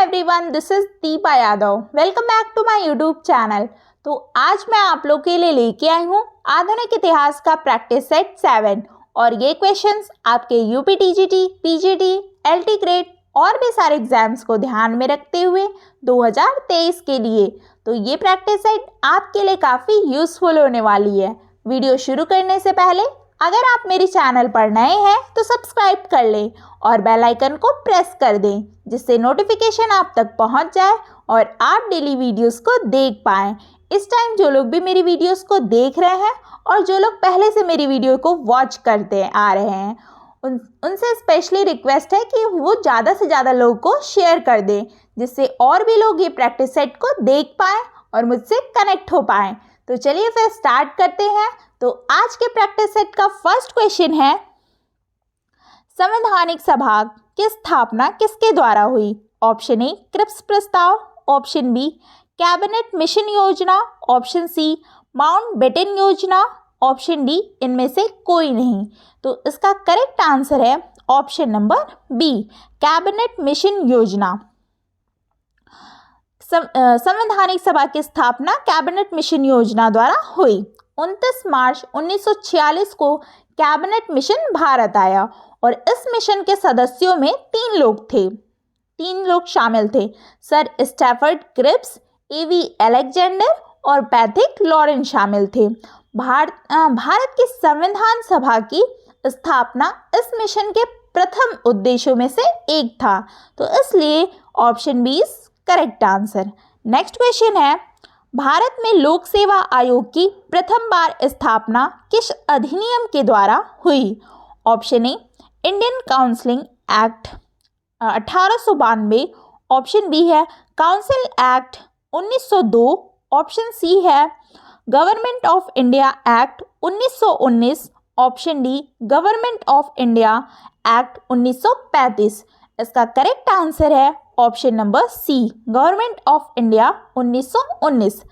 Everyone, this is Deepa Yadav. Welcome back to my YouTube channel. तो आज मैं आप लोग के लिए लेके आई हूँ आधुनिक इतिहास का प्रैक्टिस सेट 7 और ये क्वेश्चंस आपके UP TGT, PGT, LT grade और भी सारे एग्जाम्स को ध्यान में रखते हुए 2023 के लिए। तो ये प्रैक्टिस सेट आपके लिए काफ़ी यूज़फुल होने वाली है। वीडियो शुरू करने से पहले अगर आप मेरे चैनल पर नए हैं तो सब्सक्राइब कर लें और बेल आइकन को प्रेस कर दें, जिससे नोटिफिकेशन आप तक पहुंच जाए और आप डेली वीडियोस को देख पाएँ। इस टाइम जो लोग भी मेरी वीडियोस को देख रहे हैं और जो लोग पहले से मेरी वीडियो को वॉच करते आ रहे हैं उनसे स्पेशली रिक्वेस्ट है कि वो ज़्यादा से ज़्यादा लोगों को शेयर कर दें, जिससे और भी लोग ये प्रैक्टिस सेट को देख पाएँ और मुझसे कनेक्ट हो पाएँ। तो चलिए फिर स्टार्ट करते हैं। तो आज के प्रैक्टिस सेट का फर्स्ट क्वेश्चन है, संवैधानिक सभा की स्थापना किसके द्वारा हुई? ऑप्शन ए क्रिप्स प्रस्ताव, ऑप्शन बी कैबिनेट मिशन योजना, ऑप्शन सी माउंटबेटन योजना, ऑप्शन डी इनमें से कोई नहीं। तो इसका करेक्ट आंसर है option number B, cabinet mission योजना। संवैधानिक सभा की स्थापना कैबिनेट मिशन योजना द्वारा हुई। 29 मार्च 1946 को कैबिनेट मिशन भारत आया और इस मिशन के सदस्यों में तीन लोग शामिल थे, सर स्टैफर्ड क्रिप्स, एवी अलेक्जेंडर और पैट्रिक लॉरेंस शामिल थे। भारत की संविधान सभा की स्थापना इस मिशन के प्रथम उद्देश्यों में से एक था, तो इसलिए option B is correct answer. Next question है, भारत में लोक सेवा आयोग की प्रथम बार स्थापना किस अधिनियम के द्वारा हुई? Option A Indian counselling act 1892, option B है काउंसिल एक्ट 1902, ऑप्शन सी है government of India act 1919, option D government of India act 1935। इसका करेक्ट आंसर है option number C, government of India 1919।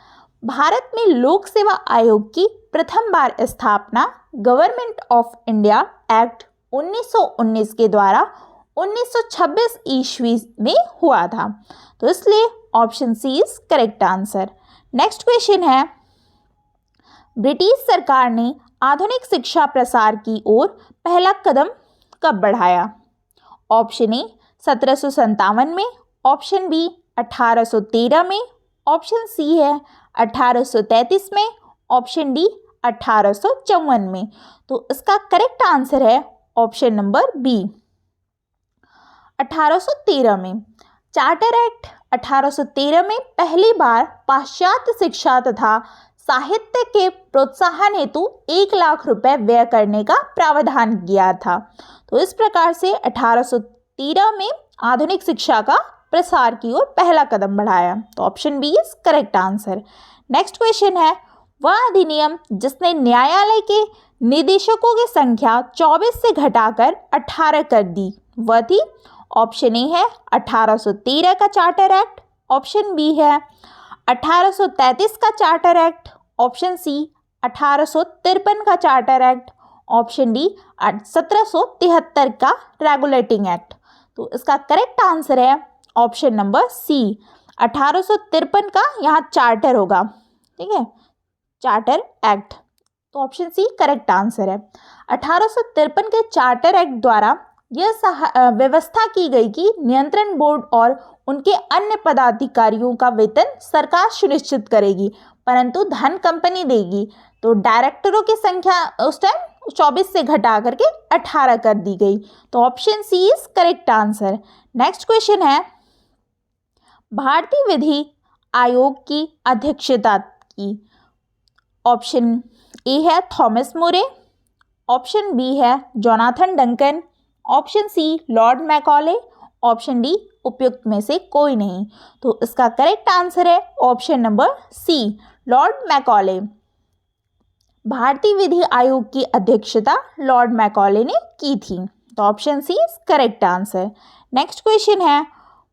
Bharat में लोक सेवा आयोग की प्रथम बार स्थापना गवर्नमेंट ऑफ इंडिया एक्ट 1919 के द्वारा 1926 ईस्वी में हुआ था, तो इसलिए option C is correct answer. Next question है, ब्रिटिश सरकार ने आधुनिक शिक्षा प्रसार की ओर पहला कदम कब बढ़ाया? ऑप्शन ए 1757 में, ऑप्शन बी 1813 में, ऑप्शन सी है 1833 में, ऑप्शन डी 1854 में। तो इसका करेक्ट आंसर है ऑप्शन नंबर बी, 1813 में। चार्टर एक्ट 1813 में पहली बार पाश्चात्य शिक्षा तथा साहित्य के प्रोत्साहन हेतु 1 लाख रुपए व्यय करने का प्रावधान किया था। तो इस प्रकार से 1813 में आधुनिक शिक्षा का प्रसार की ओर पहला कदम बढ़ाया, तो option B is correct answer. Next question है, वह अधिनियम जिसने न्यायालय के निदेशकों की संख्या 24 से घटाकर 18 कर दी वह थी? ऑप्शन ए है 1813 का चार्टर एक्ट, ऑप्शन बी है 1833 का चार्टर एक्ट, ऑप्शन सी 1853 का चार्टर एक्ट, ऑप्शन डी 1773 का रेगुलेटिंग एक्ट। तो इसका करेक्ट आंसर है ऑप्शन नंबर सी, 1853 का यहाँ चार्टर होगा, ठीक है, चार्टर एक्ट। तो ऑप्शन सी करेक्ट आंसर है। 1853 के चार्टर एक्ट द्वारा यह व्यवस्था की गई कि नियंत्रण बोर्ड और उनके अन्य पदाधिकारियों का वेतन सरकार सुनिश्चित करेगी, परंतु धन कंपनी देगी। तो डायरेक्टरों की संख्या उस टाइम 24 से घटा करके 18 कर दी गई, तो option C is correct answer. Next question है, भारतीय विधि आयोग की अध्यक्षता की? ऑप्शन ए है थॉमस मोरे, ऑप्शन बी है Jonathan Duncan, option C Lord Macaulay, option D उपयुक्त में से कोई नहीं। तो इसका करेक्ट आंसर है option number C, Lord Macaulay. भारतीय विधि आयोग की अध्यक्षता लॉर्ड मैकॉले ने की थी, तो option C is correct answer. Next question है,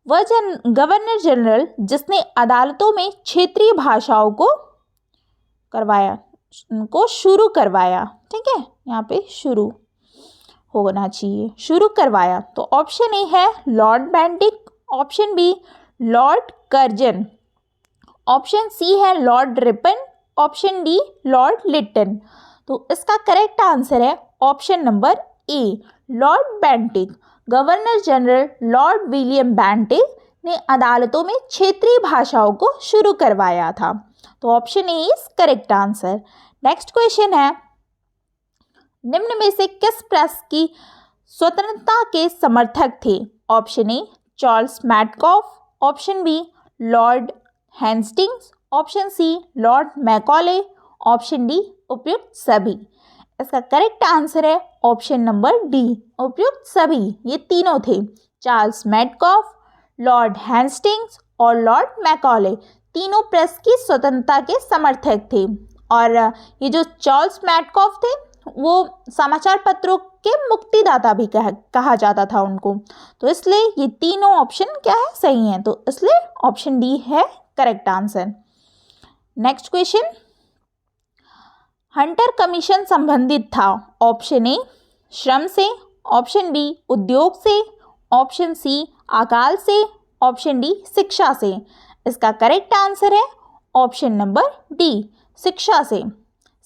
वह गवर्नर जनरल जिसने अदालतों में क्षेत्रीय भाषाओं को शुरू करवाया, ठीक है, यहाँ पे शुरू होना चाहिए, शुरू करवाया। तो ऑप्शन ए है Lord Bentinck, option B Lord Curzon, option C है Lord Ripon, option D Lord Lytton. तो इसका करेक्ट आंसर है option number A, Lord Bentinck. Governor general Lord William Bentinck ने अदालतों में क्षेत्रीय भाषाओं को शुरू करवाया था। तो option A is correct answer. Next question है, निम्न में से किस प्रेस की स्वतंत्रता के समर्थक थे? Option A Charles Metcalfe, option B Lord Hastings, option C Lord Macaulay, option D उपयुक्त सभी। इसका करेक्ट आंसर है ऑप्शन नंबर डी, उपयुक्त सभी। ये तीनों थे, चार्ल्स मैडकॉफ, लॉर्ड हेस्टिंग्स और लॉर्ड मैकॉले, तीनों प्रेस की स्वतंत्रता के समर्थक थे। और ये जो चार्ल्स मैडकॉफ थे वो समाचार पत्रों के मुक्तिदाता भी कहा जाता था उनको। तो इसलिए ये तीनों ऑप्शन क्या है, सही हैं। तो इसलिए ऑप्शन डी है correct answer. Next question, Hunter commission संबंधित था? ऑप्शन ए श्रम से, ऑप्शन बी उद्योग से, ऑप्शन सी अकाल से, ऑप्शन डी शिक्षा से। इसका करेक्ट आंसर है ऑप्शन नंबर डी, शिक्षा से।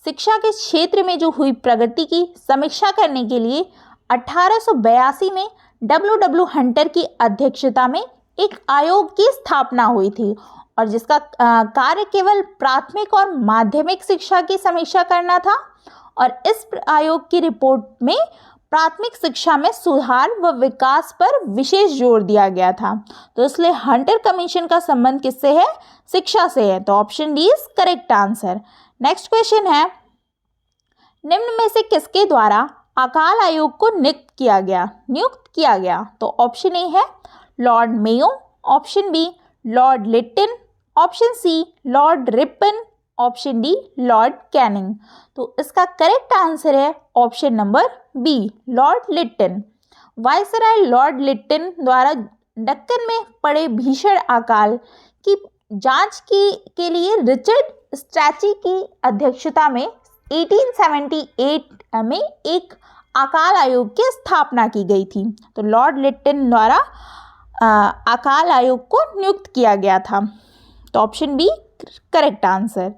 शिक्षा के क्षेत्र में जो हुई प्रगति की समीक्षा करने के लिए 1882 में डब्ल्यू हंटर की अध्यक्षता में एक आयोग की स्थापना हुई थी, और जिसका कार्य केवल प्राथमिक और माध्यमिक शिक्षा की समीक्षा करना था। और इस आयोग की रिपोर्ट में प्राथमिक शिक्षा में सुधार व विकास पर विशेष जोर दिया गया था। तो इसलिए हंटर कमीशन का संबंध किससे है? शिक्षा से है। तो option D is correct answer. Next question है, निम्न में से किसके द्वारा अकाल आयोग को नियुक्त किया गया? तो ऑप्शन ए है Lord Mayo, option B Lord Lytton, option C Lord Ripon, option D Lord Canning. तो इसका करेक्ट आंसर है option number B, Lord Lytton. Viceroy Lord Lytton द्वारा दक्कन में पड़े भीषण अकाल की जांच के लिए रिचर्ड स्ट्रैची की अध्यक्षता में 1878 में एक अकाल आयोग की स्थापना की गई थी। तो लॉर्ड लिटन द्वारा अकाल आयोग को नियुक्त किया गया था। तो option B correct answer.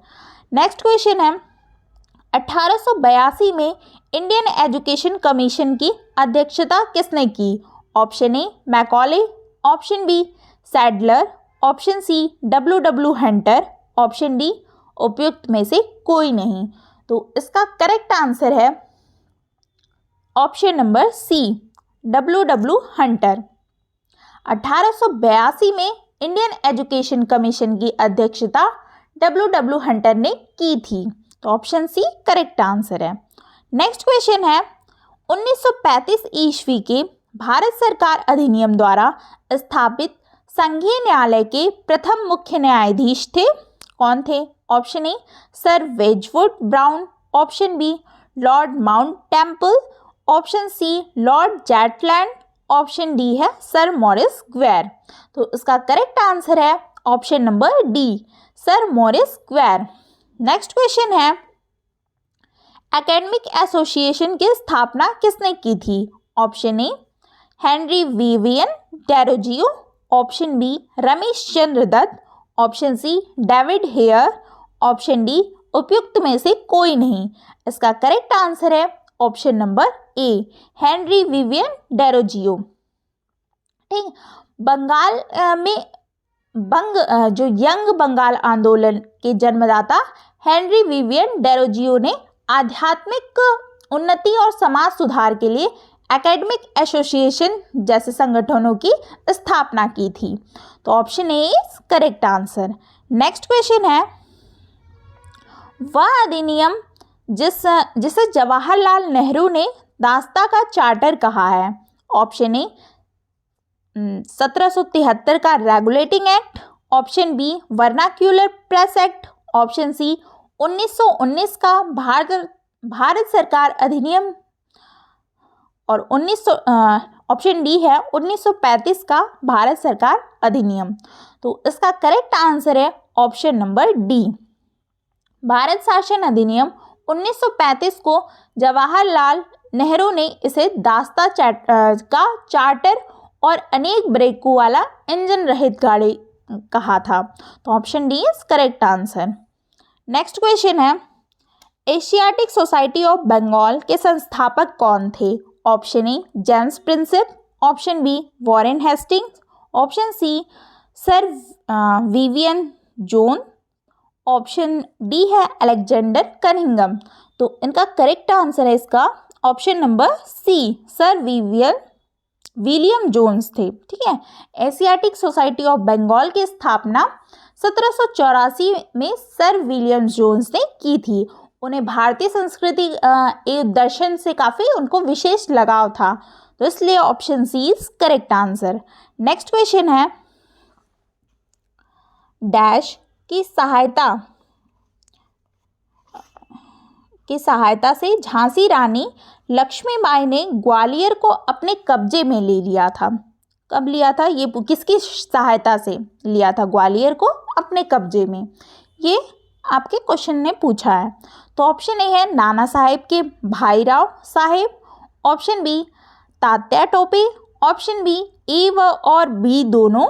Next question है, 1882 में इंडियन एजुकेशन कमीशन की अध्यक्षता किसने की? Option A Macaulay, option B Sadler, option C W Hunter, option D उपयुक्त में से कोई नहीं। तो इसका करेक्ट आंसर है option number C, W Hunter. 1882 में इंडियन एजुकेशन कमीशन की अध्यक्षता डब्ल्यू हंटर ने की थी। तो ऑप्शन सी करेक्ट आंसर है। नेक्स्ट क्वेश्चन है, 1935 ईस्वी के भारत सरकार अधिनियम द्वारा स्थापित संघीय न्यायालय के प्रथम मुख्य न्यायाधीश थे? कौन थे? ऑप्शन ए सर वेजवुड Brown, option B Lord Mount Temple, option C Lord Zetland, option D है सर मॉरिस ग्वेर। तो इसका करेक्ट आंसर है option number D, Sir Maurice Gwyer. Next question है, एकेडमिक एसोसिएशन की स्थापना किसने की थी? Option A Henry Vivian Derozio, option B Ramesh Chandra Dutt, option C David Hare, option D उपयुक्त में से कोई नहीं। इसका करेक्ट आंसर है ऑप्शन नंबर ए, हेनरी विवियन डेरोजियो। ठीक, बंगाल में जो यंग बंगाल आंदोलन के जन्मदाता हेनरी विवियन डेरोजियो ने आध्यात्मिक उन्नति और समाज सुधार के लिए एकेडमिक एसोसिएशन जैसे संगठनों की स्थापना की थी। तो option A is correct answer. Next question है, वह अधिनियम जिसे जवाहरलाल नेहरू ने दास्ता का चार्टर कहा है? ऑप्शन ए 1773 का regulating act, option B vernacular press act, option C 1919 का भारत सरकार अधिनियम, और ऑप्शन डी है 1935 का भारत सरकार अधिनियम। तो इसका करेक्ट आंसर है ऑप्शन नंबर डी, भारत शासन अधिनियम 1935 को जवाहरलाल नेहरू ने इसे दास्ता का चार्टर और अनेक ब्रेकों वाला इंजन रहित गाड़ी कहा था। तो option D is correct answer. Next question है, एशियाटिक सोसाइटी ऑफ बंगाल के संस्थापक कौन थे? Option A James Prinsep, option B Warren Hastings, option C sir Vivian Jone, option D है अलेक्जेंडर कनिंघम। तो इनका करेक्ट आंसर है इसका option number C, sir William Jones थे। ठीक है, एशियाटिक सोसाइटी ऑफ बंगाल की स्थापना 1784 में सर विलियम जोन्स ने की थी। उन्हें भारतीय संस्कृति एवं दर्शन से काफ़ी उनको विशेष लगाव था, तो इसलिए option C is correct answer. Next question है, डैश की सहायता से झांसी रानी लक्ष्मीबाई ने ग्वालियर को अपने कब्जे में ले लिया था। कब लिया था? ये किसकी सहायता से लिया था ग्वालियर को अपने कब्जे में? ये आपके क्वेश्चन ने पूछा है। तो ऑप्शन ए है नाना साहेब के भाई Rao Saheb, option B Tatya Tope, option B A व और बी दोनों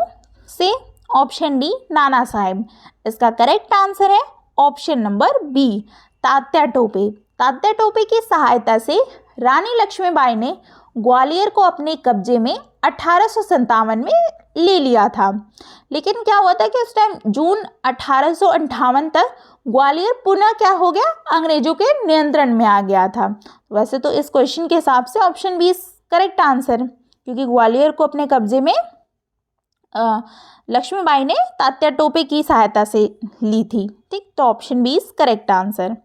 से, ऑप्शन डी नाना साहेब। इसका करेक्ट आंसर है option number B, Tatya Tope. Tatya Tope की सहायता से रानी लक्ष्मीबाई ने ग्वालियर को अपने कब्जे में 1857 में ले लिया था। लेकिन क्या हुआ था कि उस टाइम जून 1858 तक ग्वालियर पुनः क्या हो गया? अंग्रेजों के नियंत्रण में आ गया था। वैसे तो इस क्वेश्चन के हिसाब से ऑप्शन बी करेक्ट आंसर, क्योंकि ग्वालियर को अपने कब्जे में लक्ष्मीबाई ने तात्या टोपे की सहायता से ली थी। ठीक, तो option B is correct answer.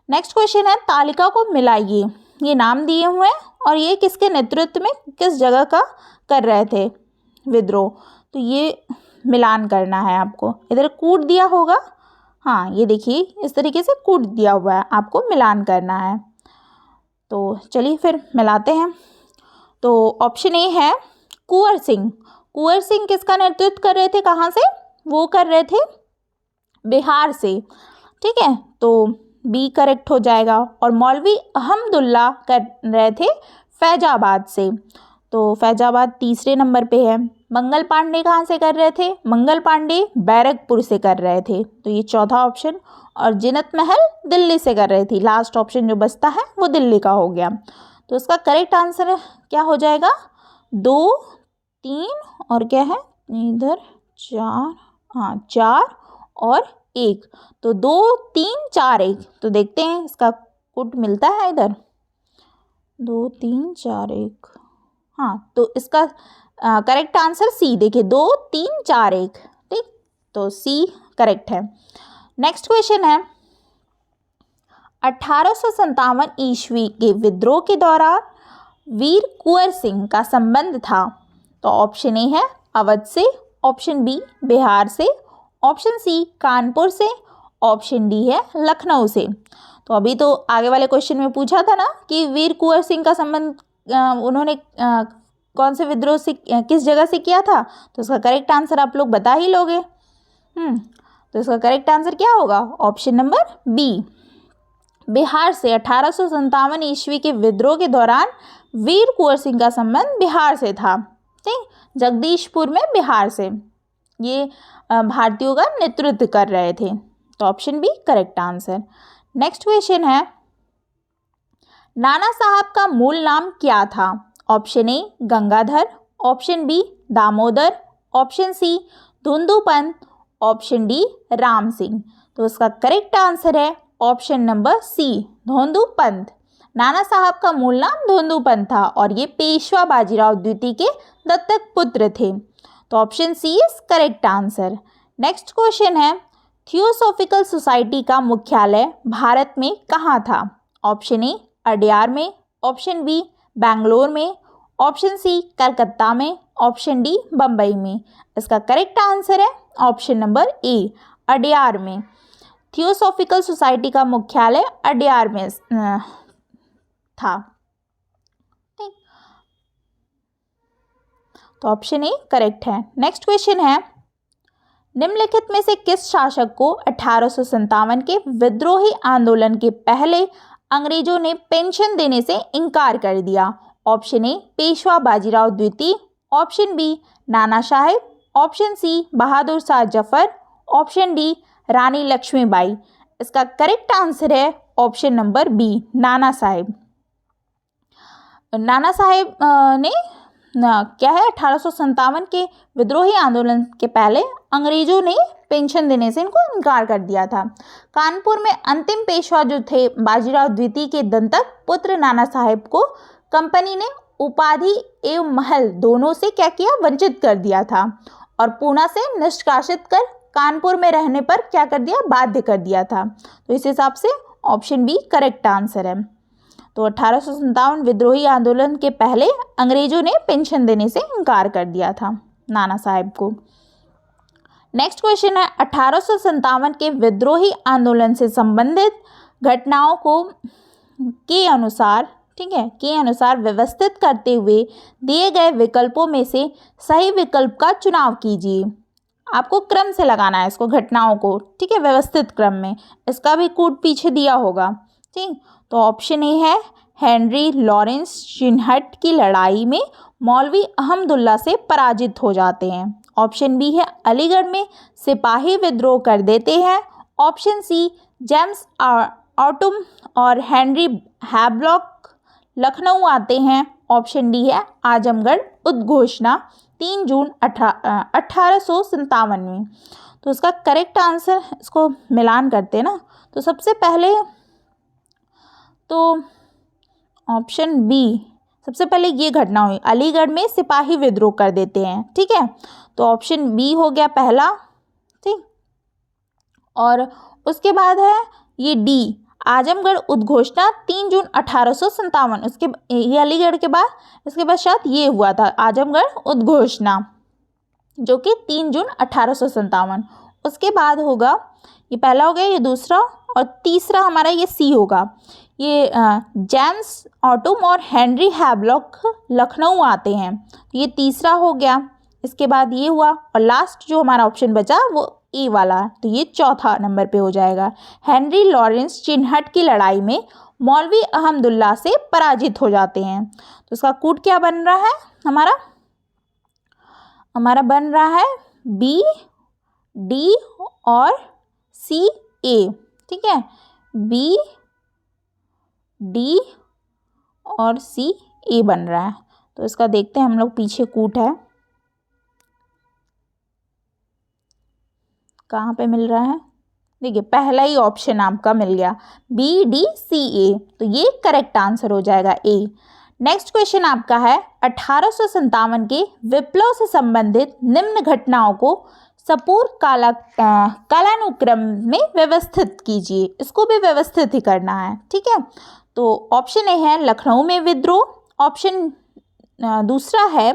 Next question है, तालिका को मिलाइए। ये नाम दिए हुए हैं और ये किसके नेतृत्व में किस जगह का कर रहे थे विद्रोह, तो ये मिलान करना है आपको। इधर कूट दिया होगा, हाँ ये देखिए इस तरीके से कूट दिया हुआ है, आपको मिलान करना है। तो चलिए फिर मिलाते हैं। तो ऑप्शन ए है कुंवर सिंह। कुंवर सिंह किसका नेतृत्व कर रहे थे? कहाँ से? वो कर रहे थे बिहार से। ठीक है, तो बी करेक्ट हो जाएगा। और मौलवी अहमदुल्ला कर रहे थे फैजाबाद से, तो फैजाबाद तीसरे नंबर पे है। मंगल पांडे कहाँ से कर रहे थे? मंगल पांडे बैरकपुर से कर रहे थे, तो ये चौथा ऑप्शन। और जिनत महल दिल्ली से कर रही थी। लास्ट ऑप्शन जो बचता है वो दिल्ली का हो गया। तो इसका करेक्ट आंसर क्या हो जाएगा? 2, 3 और क्या है इधर 4, हाँ 4 और 1, तो 2, 3, 4, 1। तो देखते हैं इसका कुट मिलता है इधर 2, 3, 4, 1, हाँ तो इसका करेक्ट आंसर सी, देखिए 2, 3, 4, 1। ठीक, तो सी करेक्ट है। नेक्स्ट क्वेश्चन है, 1857 ईस्वी के विद्रोह के दौरान वीर कुंवर सिंह का संबंध था। तो ऑप्शन ए है अवध से, ऑप्शन बी बिहार से, ऑप्शन सी कानपुर से, ऑप्शन डी है लखनऊ से। तो अभी तो आगे वाले क्वेश्चन में पूछा था ना कि वीर कुंवर सिंह का संबंध उन्होंने कौन से विद्रोह से किस जगह से किया था, तो इसका करेक्ट आंसर आप लोग बता ही लोगे। तो इसका करेक्ट आंसर क्या होगा? ऑप्शन नंबर बी, बिहार से। 1857 ईस्वी के विद्रोह के दौरान वीर कुंवर सिंह का संबंध बिहार से था। ठीक, जगदीशपुर में बिहार से ये भारतीयों का नेतृत्व कर रहे थे। तो option B correct answer. Next question है, नाना साहब का मूल नाम क्या था? Option A Gangadhar, option B Damodar, option C Dhundhupant, option D Ram Singh. तो इसका करेक्ट आंसर है option number C, Dhondupant. Nana Sahab का मूल नाम धोंदूपंत था और ये पेशवा बाजीराव द्वितीय के दत्तक पुत्र थे। तो option C is correct answer. Next question है, थियोसॉफिकल सोसाइटी का मुख्यालय भारत में कहाँ था? ऑप्शन ए अडयार में, ऑप्शन बी बेंगलोर में, ऑप्शन सी कलकत्ता में, ऑप्शन डी बम्बई में। इसका करेक्ट आंसर है ऑप्शन नंबर ए, अडयार में। थियोसॉफिकल सोसाइटी का मुख्यालय अडयार में था। ठीक, तो ऑप्शन ए करेक्ट है। नेक्स्ट क्वेश्चन है, निम्नलिखित में से किस शासक को 1857 के विद्रोही आंदोलन के पहले अंग्रेजों ने पेंशन देने से इनकार कर दिया? ऑप्शन ए पेशवा बाजीराव द्वितीय, option B Nana Saheb, option C Bahadur Shah Zafar, option D रानी लक्ष्मीबाई। इसका करेक्ट आंसर है option number B, Nana Saheb. Nana Saheb ने क्या है 1857 के विद्रोही आंदोलन के पहले अंग्रेजों ने पेंशन देने से इनको इनकार कर दिया था। कानपुर में अंतिम पेशवा जो थे बाजीराव द्वितीय के दंतक पुत्र नाना साहेब को कंपनी ने उपाधि एवं महल दोनों से क्या किया, वंचित कर दिया था और पूना से निष्कासित कर कानपुर में रहने पर क्या कर दिया, बाध्य कर दिया था। तो इस हिसाब से ऑप्शन बी करेक्ट आंसर है। तो 1857 विद्रोही आंदोलन के पहले अंग्रेजों ने पेंशन देने से इनकार कर दिया था नाना साहेब को। नेक्स्ट क्वेश्चन है 1857 के विद्रोही आंदोलन से संबंधित घटनाओं को के अनुसार, ठीक है, के अनुसार व्यवस्थित करते हुए दिए गए विकल्पों में से सही विकल्प का चुनाव कीजिए। आपको क्रम से लगाना है इसको, घटनाओं को, ठीक है, व्यवस्थित क्रम में। इसका भी कोड पीछे दिया होगा, ठीक। तो ऑप्शन ए है हेनरी लॉरेंस चिन्हट की लड़ाई में मौलवी अहमदुल्ला से पराजित हो जाते हैं। ऑप्शन बी है अलीगढ़ में सिपाही विद्रोह कर देते हैं। ऑप्शन सी जेम्स ऑटम और हेनरी हैब्लॉक लखनऊ आते हैं। ऑप्शन डी है आजमगढ़ उद्घोषणा 3 जून 1857 में। तो इसका करेक्ट आंसर, इसको मिलान करते हैं ना, तो सबसे पहले तो ऑप्शन बी, सबसे पहले ये घटना हुई अलीगढ़ में सिपाही विद्रोह कर देते हैं, ठीक है। तो ऑप्शन बी हो गया पहला, ठीक। और उसके बाद है ये डी आजमगढ़ उद्घोषणा 3 जून 1857। उसके ये अलीगढ़ के बाद इसके बाद शायद ये हुआ था आजमगढ़ उद्घोषणा, जो कि 3 जून 1857। उसके बाद होगा, ये पहला हो गया, ये दूसरा, और तीसरा हमारा ये सी होगा। ये जेम्स ऑटम और हेनरी हैब्लॉक लखनऊ आते हैं, ये तीसरा हो गया। इसके बाद ये हुआ और लास्ट जो हमारा ऑप्शन बचा वो ए वाला, तो ये चौथा नंबर पे हो जाएगा। हेनरी लॉरेंस चिन्हट की लड़ाई में मौलवी अहमदुल्ला से पराजित हो जाते हैं। तो इसका कोड क्या बन रहा है हमारा बन रहा है बी, डी और सी, ए, ठीक है, बी, डी और सी, ए बन रहा है। तो इसका देखते हैं हम लोग, पीछे कूट है कहाँ पे मिल रहा है, देखिए पहला ही ऑप्शन आपका मिल गया, बी, डी, सी, ए। तो ये करेक्ट आंसर हो जाएगा ए। नेक्स्ट क्वेश्चन आपका है 1857 के विप्लव से संबंधित निम्न घटनाओं को सपूर्व कालानुक्रम में व्यवस्थित कीजिए। इसको भी व्यवस्थित ही करना है, ठीक है। तो ऑप्शन ए है लखनऊ में विद्रोह, ऑप्शन दूसरा है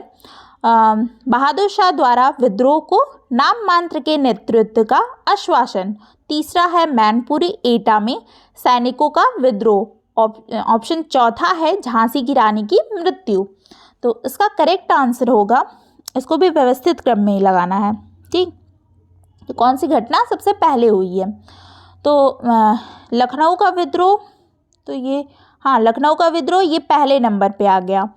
बहादुर शाह द्वारा विद्रोह को नाम मात्र के नेतृत्व का आश्वासन, तीसरा है मैनपुरी एटा में सैनिकों का विद्रोह, ऑप्शन चौथा है झांसी की रानी की मृत्यु। तो इसका करेक्ट आंसर होगा, इसको भी व्यवस्थित क्रम में ही लगाना है, ठीक। तो कौन सी घटना सबसे पहले हुई है, तो लखनऊ का विद्रोह, तो ये हाँ लखनऊ का विद्रोह ये पहले नंबर पे आ गया,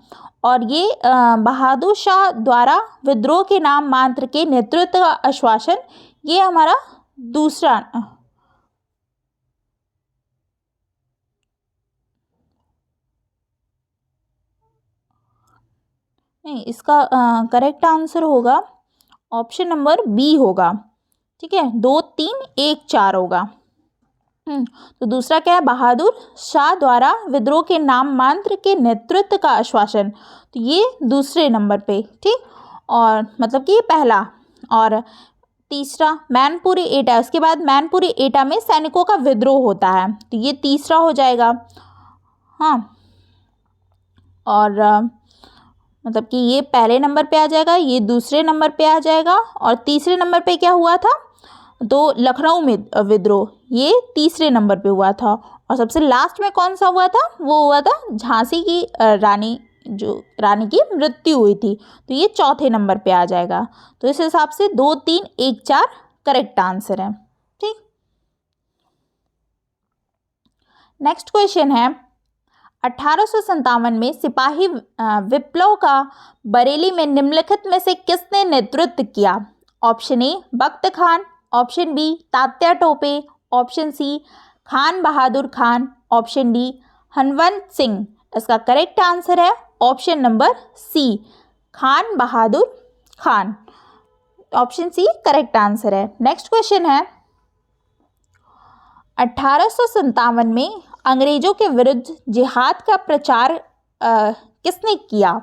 और ये बहादुर शाह द्वारा विद्रोह के नाम मात्र के नेतृत्व का आश्वासन, ये हमारा दूसरा, नहीं इसका करेक्ट आंसर होगा ऑप्शन नंबर बी होगा, ठीक है, 2, 3, 1, 4 होगा। तो दूसरा क्या है, बहादुर शाह द्वारा विद्रोह के नाम मात्र के नेतृत्व का आश्वासन, तो ये दूसरे नंबर पे, ठीक। और मतलब कि ये पहला, और तीसरा मैनपुरी एटा, उसके बाद मैनपुरी एटा में सैनिकों का विद्रोह होता है, तो ये तीसरा हो जाएगा, हाँ। और मतलब कि ये पहले नंबर पे आ जाएगा, ये दूसरे नंबर पे आ जाएगा, और तीसरे नंबर पे क्या हुआ था, तो लखनऊ में विद्रोह ये तीसरे नंबर पे हुआ था, और सबसे लास्ट में कौन सा हुआ था, वो हुआ था झांसी की रानी की मृत्यु हुई थी, तो ये चौथे नंबर पे आ जाएगा। तो इस हिसाब से 2, 3, 1, 4 करेक्ट आंसर है, ठीक। नेक्स्ट क्वेश्चन है 1857 में सिपाही विप्लव का बरेली में निम्नलिखित में से किसने नेतृत्व किया। Option A Bakht Khan, option B Tatya Tope, option C Khan Bahadur Khan, option D Hanwant Singh. इसका करेक्ट आंसर है option number C, Khan Bahadur Khan. Option C correct answer है। नेक्स्ट क्वेश्चन है 1857 में अंग्रेजों के विरुद्ध जिहाद का प्रचार किसने किया?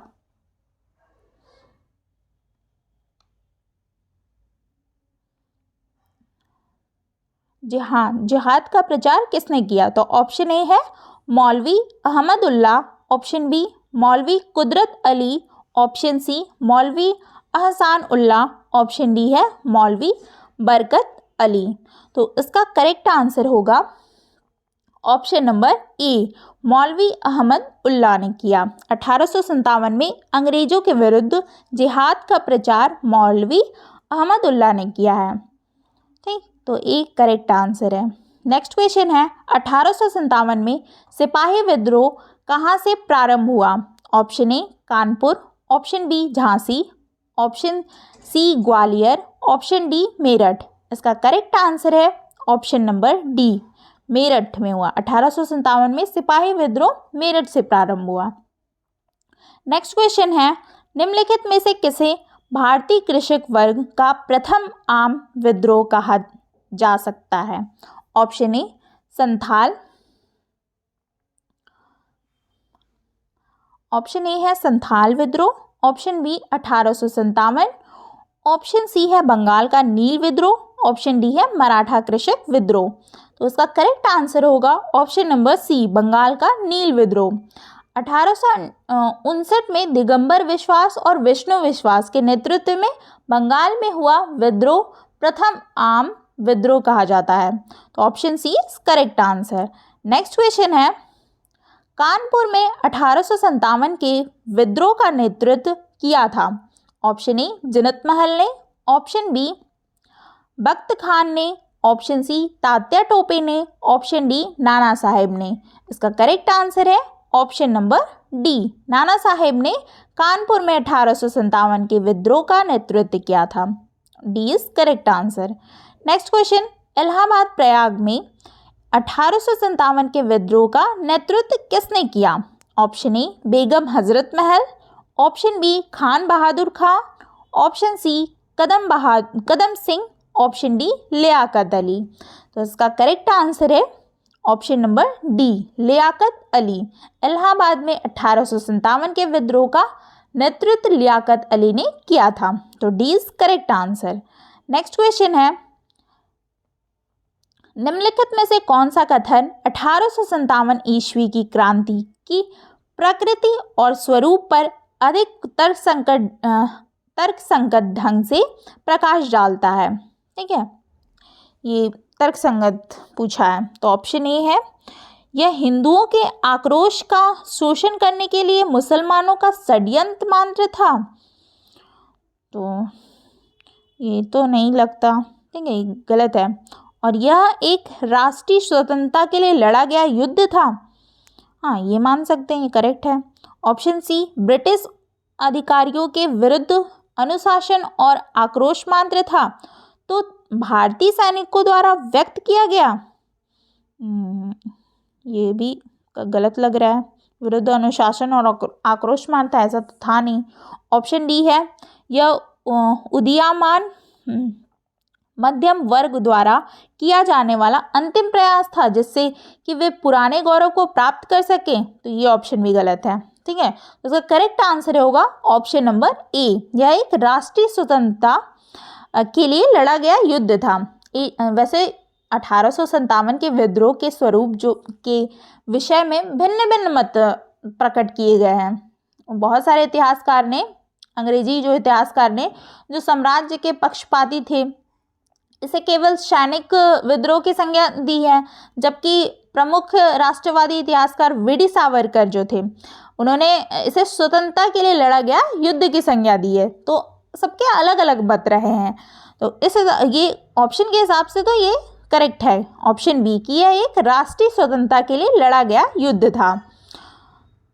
जिहाद का प्रचार किसने किया? तो ऑप्शन ए है मौलवी अहमदुल्ला, ऑप्शन बी मौलवी कुदरत अली, ऑप्शन सी मौलवी अहसान उल्लाह, ऑप्शन डी है मौलवी बरकत अली। तो इसका करेक्ट आंसर होगा ऑप्शन नंबर ए, मौलवी अहमद उल्लाह ने किया। 1857 में अंग्रेजों के विरुद्ध जिहाद का प्रचार मौलवी अहमद उल्लाह ने किया है। ठीक, तो एक करेक्ट आंसर है। नेक्स्ट क्वेश्चन है 1857 में सिपाही विद्रोह कहाँ से प्रारंभ हुआ? Option A Kanpur, option B Jhansi, option C Gwalior, option D Meerut. इसका करेक्ट आंसर है ऑप्शन नंबर डी, मेरठ में हुआ। 1857 में सिपाही विद्रोह मेरठ से प्रारंभ हुआ। नेक्स्ट क्वेश्चन है निम्नलिखित में से किसे भारतीय कृषक वर्ग का प्रथम आम विद्रोह कहा जा सकता है? Option A Santhal, option A है संथाल विद्रोह, ऑप्शन बी 1857, ऑप्शन सी है बंगाल का नील विद्रोह, ऑप्शन डी है मराठा कृषक विद्रोह। तो इसका करेक्ट आंसर होगा ऑप्शन नंबर सी, बंगाल का नील विद्रोह। 1859 में दिगंबर विश्वास और विष्णु विश्वास के नेतृत्व में बंगाल में हुआ विद्रोह प्रथम आम विद्रोह कहा जाता है। तो option C is correct answer. Next question है कानपुर में 1857 के विद्रोह का नेतृत्व किया था? ऑप्शन ए जिनत महल ने, ऑप्शन बी बख्त खान ने, ऑप्शन सी तात्या टोपे ने, ऑप्शन डी नाना साहेब ने। इसका करेक्ट आंसर है ऑप्शन नंबर डी, नाना साहेब ने कानपुर में 1857 के विद्रोह का नेतृत्व किया था। D is correct answer. Next question Allahabad Prayag में 1857 के विद्रोह का नेतृत्व किसने किया? ऑप्शन ए Begum Hazrat Mahal, option B Khan Bahadur Khan, option C Kadam Singh, option D Liaqat Ali. तो इसका करेक्ट आंसर है option number D, Liaqat Ali. Allahabad में 1857 के विद्रोह का नेतृत्व लियाकत अली ने किया था। तो D is correct answer. Next question है निम्नलिखित में से कौन सा कथन 1857 ईस्वी की क्रांति की प्रकृति और स्वरूप पर अधिक तर्कसंगत ढंग से प्रकाश डालता है? ठीक है, ये तर्कसंगत पूछा है। तो ऑप्शन ए है यह हिंदुओं के आक्रोश का शोषण करने के लिए मुसलमानों का षड्यंत्र मात्र था। तो ये तो नहीं लगता, ठीक है, गलत है। और यह एक राष्ट्रीय स्वतंत्रता के लिए लड़ा गया युद्ध था। हाँ, ये मान सकते हैं, ये करेक्ट है। ऑप्शन सी ब्रिटिश अधिकारियों के विरुद्ध अनुशासन और आक्रोश मात्र था, तो भारतीय सैनिकों द्वारा व्यक्त किया गया। ये भी गलत लग रहा है, विरुद्ध अनुशासन और आक्रोश मात्र ऐसा तो था नहीं। ऑप्शन डी है यह उदीयमान मध्यम वर्ग द्वारा किया जाने वाला अंतिम प्रयास था जिससे कि वे पुराने गौरव को प्राप्त कर सकें। तो ये ऑप्शन भी गलत है। ठीक है, तो इसका करेक्ट आंसर होगा ऑप्शन नंबर ए, यह एक राष्ट्रीय स्वतंत्रता के लिए लड़ा गया युद्ध था। वैसे 1857 के विद्रोह के स्वरूप जो के विषय में भिन्न भिन्न मत प्रकट किए गए हैं। बहुत सारे इतिहासकार ने, अंग्रेजी जो इतिहासकार ने, जो साम्राज्य के पक्षपाती थे, इसे केवल सैनिक विद्रोह की संज्ञा दी है, जबकि प्रमुख राष्ट्रवादी इतिहासकार वीडी सावरकर जो थे, उन्होंने इसे स्वतंत्रता के लिए लड़ा गया युद्ध की संज्ञा दी है। तो सबके अलग अलग मत रहे हैं। तो ये ऑप्शन के हिसाब से तो ये करेक्ट है, ऑप्शन बी की यह एक राष्ट्रीय स्वतंत्रता के लिए लड़ा गया युद्ध था।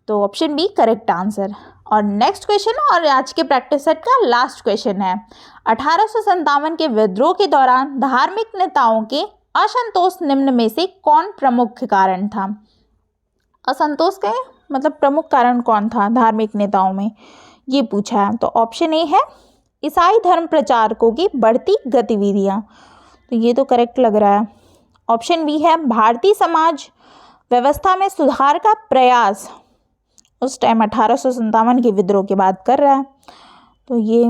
तो ऑप्शन बी करेक्ट आंसर। और नेक्स्ट क्वेश्चन और आज के प्रैक्टिस सेट का लास्ट क्वेश्चन है, 1857 के विद्रोह के दौरान धार्मिक नेताओं के असंतोष निम्न में से कौन प्रमुख कारण था? असंतोष के मतलब प्रमुख कारण कौन था धार्मिक नेताओं में, ये पूछा है। तो ऑप्शन ए है ईसाई धर्म प्रचारकों की बढ़ती गतिविधियां, तो ये तो करेक्ट लग रहा है। ऑप्शन बी है भारतीय समाज व्यवस्था में सुधार का प्रयास, उस टाइम 1857 के विद्रोह की बात कर रहा है। तो ये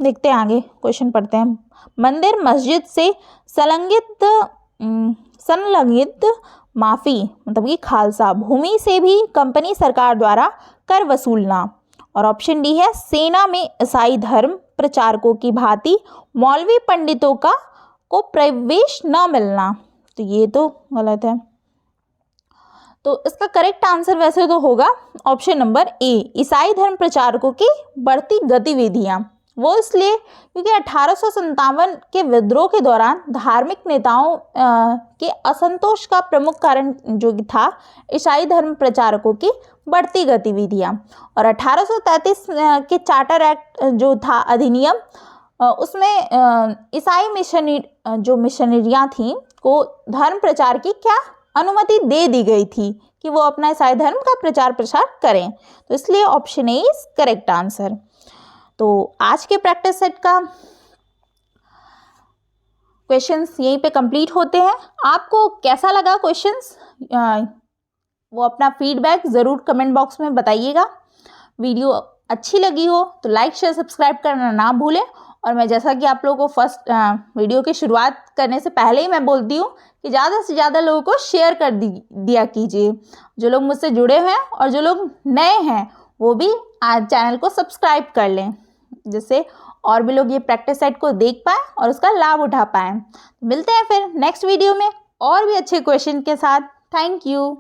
देखते हैं, आगे क्वेश्चन पढ़ते हैं। मंदिर मस्जिद से संलग्नित माफ़ी मतलब कि खालसा भूमि से भी कंपनी सरकार द्वारा कर वसूलना। और ऑप्शन डी है सेना में ईसाई धर्म प्रचारकों की भांति मौलवी पंडितों को प्रवेश न मिलना, तो ये तो गलत है। तो इसका करेक्ट आंसर वैसे तो होगा ऑप्शन नंबर ए, ईसाई धर्म प्रचारकों की बढ़ती गतिविधियां। वो इसलिए क्योंकि 1857 के विद्रोह के दौरान धार्मिक नेताओं के असंतोष का प्रमुख कारण जो था ईसाई धर्म प्रचारकों की बढ़ती गतिविधियां। और 1833 के चार्टर एक्ट जो था अधिनियम, उसमें ईसाई मिशनरियां थीं को धर्म प्रचार की क्या अनुमति दे दी गई थी कि वो अपना ईसाई धर्म का प्रचार प्रसार करें। तो इसलिए option A is correct answer. तो आज के प्रैक्टिस सेट का क्वेश्चंस यहीं पे कंप्लीट होते हैं। आपको कैसा लगा क्वेश्चंस, वो अपना फीडबैक ज़रूर कमेंट बॉक्स में बताइएगा। वीडियो अच्छी लगी हो तो लाइक शेयर सब्सक्राइब करना ना भूलें। और मैं जैसा कि आप लोगों को फर्स्ट वीडियो की शुरुआत करने से पहले ही मैं बोलती हूँ कि ज़्यादा से ज़्यादा लोगों को शेयर कर दिया कीजिए। जो लोग मुझसे जुड़े हुए हैं और जो लोग नए हैं वो भी आज चैनल को सब्सक्राइब कर लें, जिससे और भी लोग ये प्रैक्टिस सेट को देख पाएँ और उसका लाभ उठा पाएँ। मिलते हैं फिर नेक्स्ट वीडियो में और भी अच्छे क्वेश्चन के साथ। Thank you.